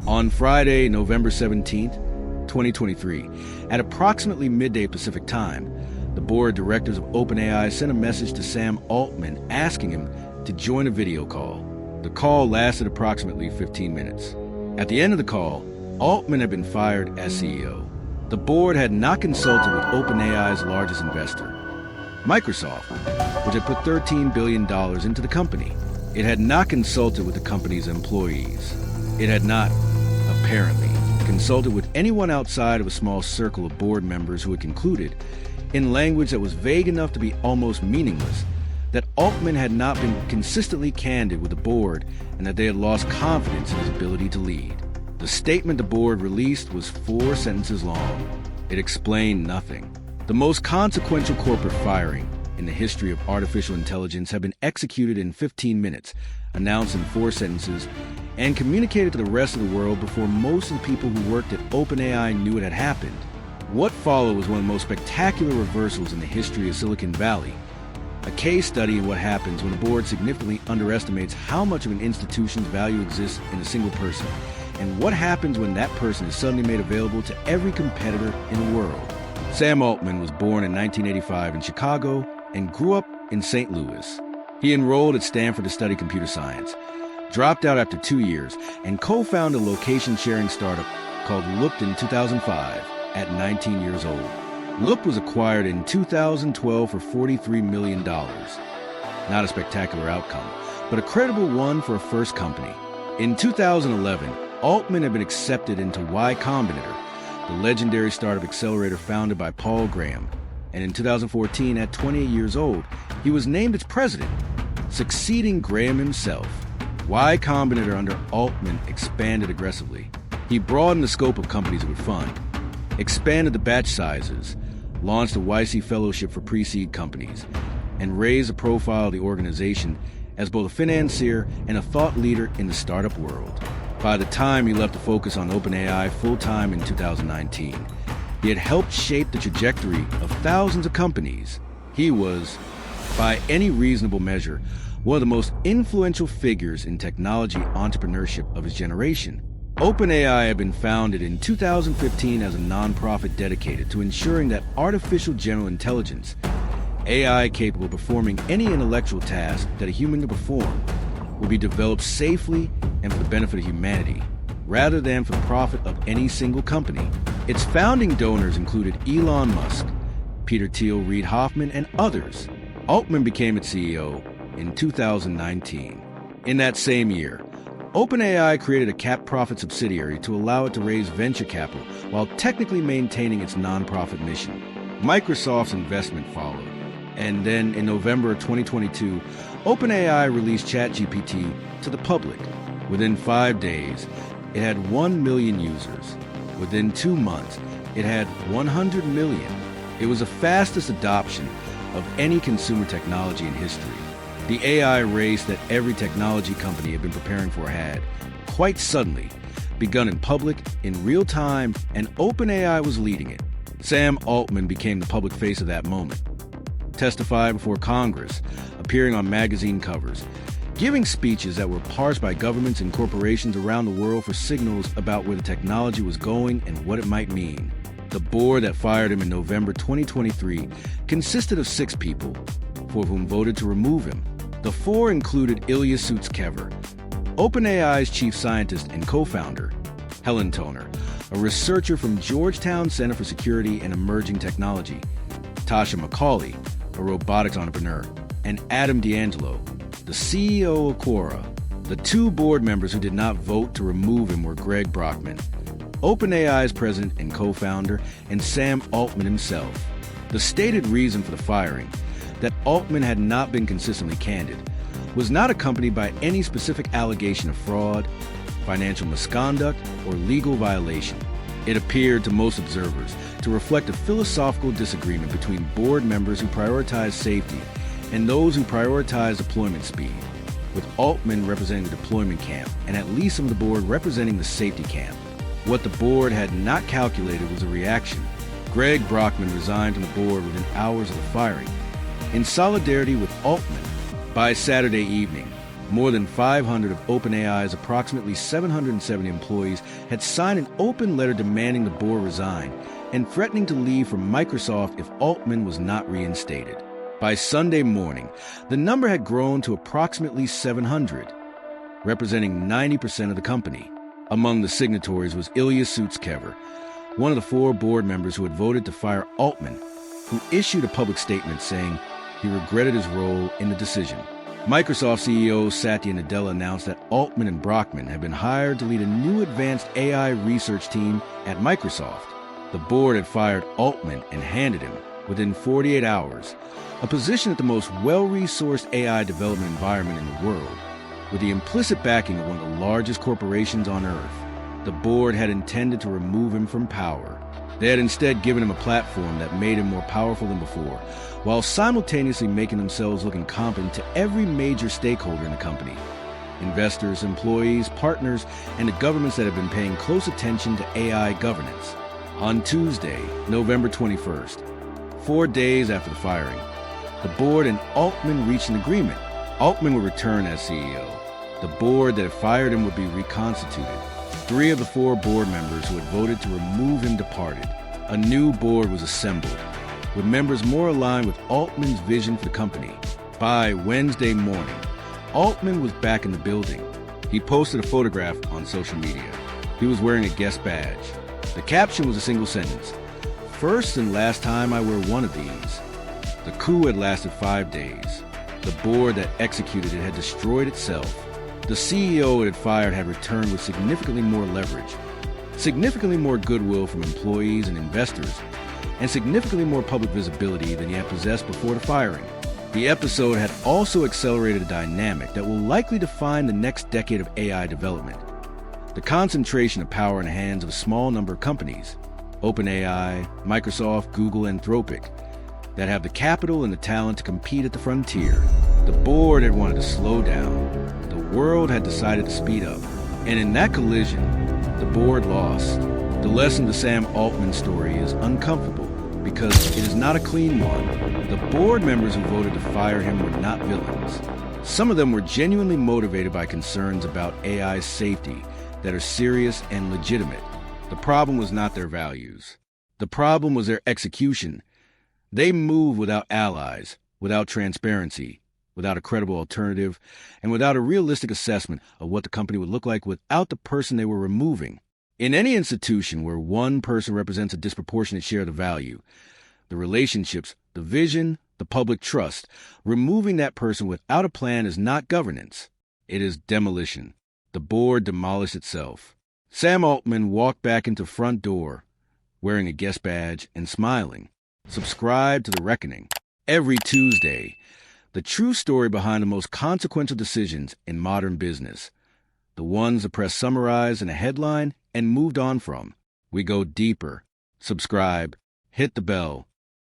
On Friday, November 17th, 2023, at approximately midday Pacific time, the board of directors of OpenAI sent a message to Sam Altman asking him to join a video call. The call lasted approximately 15 minutes. At the end of the call, Altman had been fired as CEO. The board had not consulted with OpenAI's largest investor, Microsoft, which had put $13 billion into the company. It had not consulted with the company's employees. It had not, apparently, consulted with anyone outside of a small circle of board members who had concluded, in language that was vague enough to be almost meaningless, that Altman had not been consistently candid with the board and that they had lost confidence in his ability to lead. The statement the board released was 4 sentences long. It explained nothing. The most consequential corporate firing in the history of artificial intelligence had been executed in 15 minutes, announced in 4 sentences, and communicated to the rest of the world before most of the people who worked at OpenAI knew it had happened. What followed was one of the most spectacular reversals in the history of Silicon Valley, a case study in what happens when a board significantly underestimates how much of an institution's value exists in a single person, and what happens when that person is suddenly made available to every competitor in the world. Sam Altman was born in 1985 in Chicago and grew up in St. Louis. He enrolled at Stanford to study computer science, dropped out after 2 years, and co-founded a location-sharing startup called Loop in 2005 at 19 years old. Loop was acquired in 2012 for $43 million. Not a spectacular outcome, but a credible one for a first company. In 2011, Altman had been accepted into Y Combinator, the legendary startup accelerator founded by Paul Graham. And in 2014, at 28 years old, he was named its president, succeeding Graham himself. Y Combinator under Altman expanded aggressively. He broadened the scope of companies it would fund, expanded the batch sizes, launched a YC fellowship for pre-seed companies, and raised the profile of the organization as both a financier and a thought leader in the startup world. By the time he left to focus on OpenAI full-time in 2019, he had helped shape the trajectory of thousands of companies. He was, by any reasonable measure, one of the most influential figures in technology entrepreneurship of his generation. OpenAI had been founded in 2015 as a nonprofit dedicated to ensuring that artificial general intelligence, AI capable of performing any intellectual task that a human can perform, would be developed safely and for the benefit of humanity, rather than for the profit of any single company. Its founding donors included Elon Musk, Peter Thiel, Reid Hoffman, and others. Altman became its CEO in 2019. In that same year, OpenAI created a capped profit subsidiary to allow it to raise venture capital while technically maintaining its nonprofit mission. Microsoft's investment followed. And then in November of 2022, OpenAI released ChatGPT to the public. Within 5 days, it had 1 million users. Within 2 months, it had 100 million. It was the fastest adoption of any consumer technology in history. The AI race that every technology company had been preparing for had, quite suddenly, begun in public, in real time, and OpenAI was leading it. Sam Altman became the public face of that moment, testified before Congress, appearing on magazine covers, giving speeches that were parsed by governments and corporations around the world for signals about where the technology was going and what it might mean. The board that fired him in November 2023 consisted of 6 people, 4 of whom voted to remove him. The 4 included Ilya Sutskever, OpenAI's chief scientist and co-founder, Helen Toner, a researcher from Georgetown Center for Security and Emerging Technology, Tasha McCauley, a robotics entrepreneur, and Adam D'Angelo, the CEO of Quora. The 2 board members who did not vote to remove him were Greg Brockman, OpenAI's president and co-founder, and Sam Altman himself. The stated reason for the firing, that Altman had not been consistently candid, was not accompanied by any specific allegation of fraud, financial misconduct, or legal violation. It appeared to most observers to reflect a philosophical disagreement between board members who prioritize safety and those who prioritize deployment speed, with Altman representing the deployment camp and at least some of the board representing the safety camp. What the board had not calculated was a reaction. Greg Brockman resigned from the board within hours of the firing, in solidarity with Altman. By Saturday evening, More than 500 of OpenAI's approximately 770 employees had signed an open letter demanding the board resign and threatening to leave from Microsoft if Altman was not reinstated. By Sunday morning, the number had grown to approximately 700, representing 90% of the company. Among the signatories was Ilya Sutskever, one of the 4 board members who had voted to fire Altman, who issued a public statement saying he regretted his role in the decision. Microsoft CEO Satya Nadella announced that Altman and Brockman had been hired to lead a new advanced AI research team at Microsoft. The board had fired Altman and handed him, within 48 hours, a position at the most well-resourced AI development environment in the world, with the implicit backing of one of the largest corporations on Earth. The board had intended to remove him from power. They had instead given him a platform that made him more powerful than before, while simultaneously making themselves look incompetent to every major stakeholder in the company: investors, employees, partners, and the governments that have been paying close attention to AI governance. On Tuesday, November 21st, 4 days after the firing, the board and Altman reached an agreement. Altman would return as CEO. The board that had fired him would be reconstituted. 3 of the 4 board members who had voted to remove him departed. A new board was assembled, with members more aligned with Altman's vision for the company. By Wednesday morning, Altman was back in the building. He posted a photograph on social media. He was wearing a guest badge. The caption was a single sentence: "First and last time I wear one of these." The coup had lasted 5 days. The board that executed it had destroyed itself. The CEO it had fired had returned with significantly more leverage, significantly more goodwill from employees and investors, and significantly more public visibility than he had possessed before the firing. The episode had also accelerated a dynamic that will likely define the next decade of AI development: the concentration of power in the hands of a small number of companies, OpenAI, Microsoft, Google, Anthropic, that have the capital and the talent to compete at the frontier. The board had wanted to slow down. The world had decided to speed up. And in that collision, the board lost. The lesson to Sam Altman's story is uncomfortable because it is not a clean one. The board members who voted to fire him were not villains. Some of them were genuinely motivated by concerns about AI's safety that are serious and legitimate. The problem was not their values. The problem was their execution. They moved without allies, without transparency, without a credible alternative, and without a realistic assessment of what the company would look like without the person they were removing. In any institution where one person represents a disproportionate share of the value, the relationships, the vision, the public trust, removing that person without a plan is not governance. It is demolition. The board demolished itself. Sam Altman walked back into the front door, wearing a guest badge and smiling. Subscribe to The Reckoning. Every Tuesday, the true story behind the most consequential decisions in modern business. The ones the press summarized in a headline and moved on from. We go deeper. Subscribe, hit the bell,